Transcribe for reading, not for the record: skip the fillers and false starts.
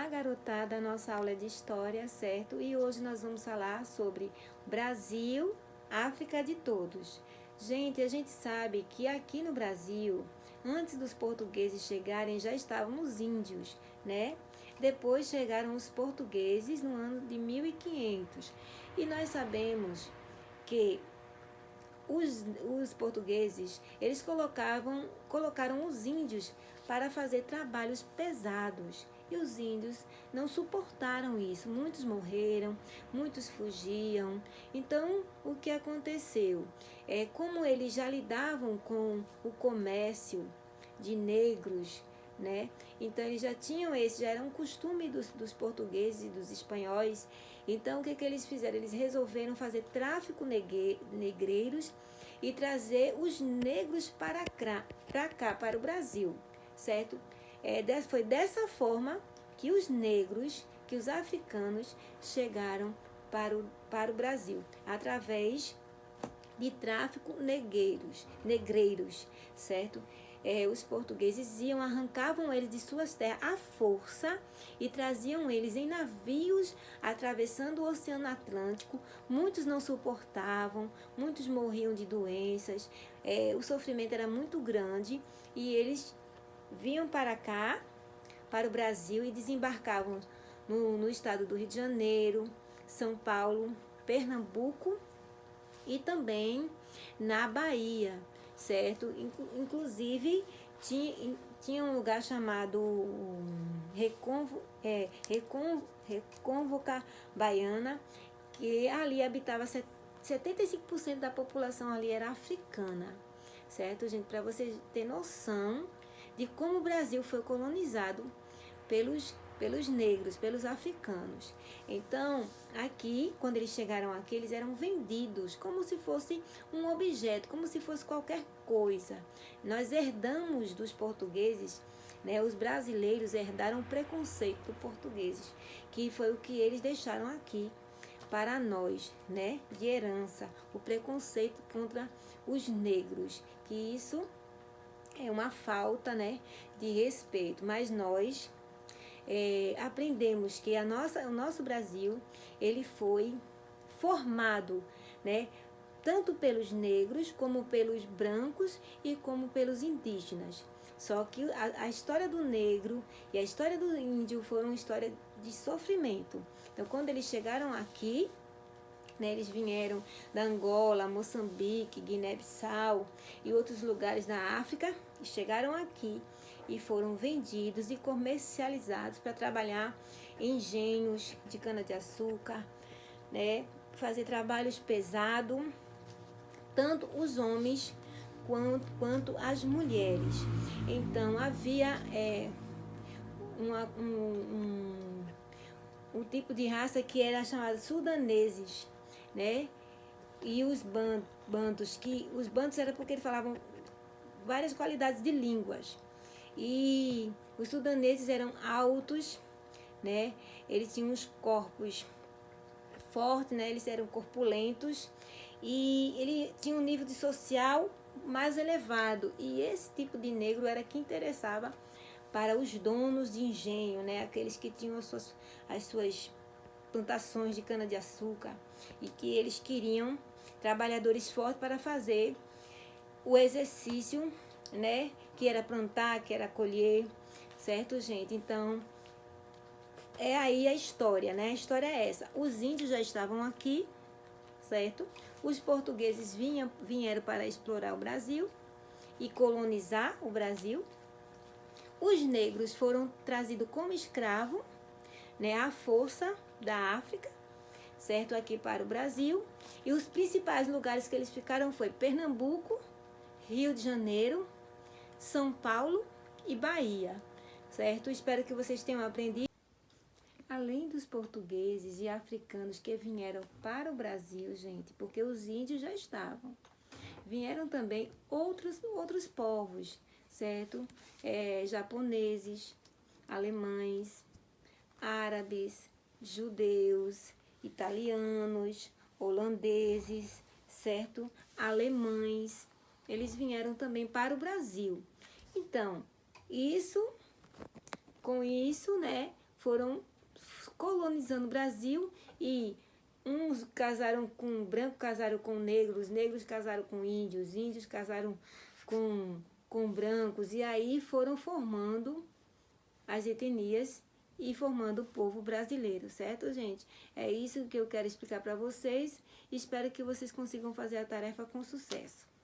Olá, garotada, nossa aula é de história, certo? E hoje nós vamos falar sobre Brasil, África de todos. Gente, a gente sabe que aqui no Brasil, antes dos portugueses chegarem, já estavam os índios, né? Depois chegaram os portugueses no ano de 1500. E nós sabemos que os portugueses, eles colocaram os índios para fazer trabalhos pesados. E os índios não suportaram isso. Muitos morreram, muitos fugiam. Então, o que aconteceu? Como eles já lidavam com o comércio de negros, né? Então, eles já tinham já era um costume dos portugueses e dos espanhóis. Então, o que eles fizeram? Eles resolveram fazer tráfico negreiros e trazer os negros para cá, para o Brasil, certo? Foi dessa forma que os negros, que os africanos chegaram para o Brasil, através de tráfico negreiros, certo? Os portugueses arrancavam eles de suas terras à força e traziam eles em navios atravessando o Oceano Atlântico. Muitos não suportavam, muitos morriam de doenças, o sofrimento era muito grande e eles vinham para cá, para o Brasil, e desembarcavam no estado do Rio de Janeiro, São Paulo, Pernambuco e também na Bahia, certo? Inclusive, tinha um lugar chamado Recôncavo Baiana, que ali habitava 75% da população ali era africana, certo, gente? Para vocês terem noção de como o Brasil foi colonizado pelos negros, pelos africanos. Então, aqui, quando eles chegaram aqui, eles eram vendidos como se fosse um objeto, como se fosse qualquer coisa. Nós herdamos dos portugueses, né? Os brasileiros herdaram o preconceito dos portugueses, que foi o que eles deixaram aqui para nós, né? De herança, o preconceito contra os negros, que isso é uma falta, né, de respeito. Mas nós aprendemos que o nosso Brasil, ele foi formado, né, tanto pelos negros, como pelos brancos e como pelos indígenas. Só que a história do negro e a história do índio foram uma história de sofrimento. Então, quando eles chegaram aqui, né, eles vieram da Angola, Moçambique, Guiné-Bissau e outros lugares da África, e chegaram aqui e foram vendidos e comercializados para trabalhar em engenhos de cana-de-açúcar, né, fazer trabalhos pesados, tanto os homens quanto as mulheres. Então, havia um tipo de raça que era chamada sudaneses, né? E os bantos era porque eles falavam várias qualidades de línguas. E os sudaneses eram altos, né? Eles tinham uns corpos fortes, né? Eles eram corpulentos e ele tinha um nível de social mais elevado. E esse tipo de negro era que interessava para os donos de engenho, né? Aqueles que tinham as suas plantações de cana-de-açúcar e que eles queriam trabalhadores fortes para fazer o exercício, né? Que era plantar, que era colher, certo, gente? Então, é aí a história, né? A história é essa. Os índios já estavam aqui, certo? Os portugueses vieram para explorar o Brasil e colonizar o Brasil. Os negros foram trazidos como escravo, né, à força da África, certo, aqui para o Brasil. E os principais lugares que eles ficaram foi Pernambuco, Rio de Janeiro, São Paulo e Bahia, certo? Espero que vocês tenham aprendido. Além dos portugueses e africanos que vieram para o Brasil, gente, porque os índios já estavam, vieram também outros povos, certo? Japoneses, alemães, árabes, judeus, italianos, holandeses, certo? Alemães, eles vieram também para o Brasil. Então, com isso, né, foram colonizando o Brasil e uns casaram com branco, casaram com negros, negros casaram com índios, índios casaram com brancos, e aí foram formando as etnias e formando o povo brasileiro, certo, gente? É isso que eu quero explicar para vocês. Espero que vocês consigam fazer a tarefa com sucesso.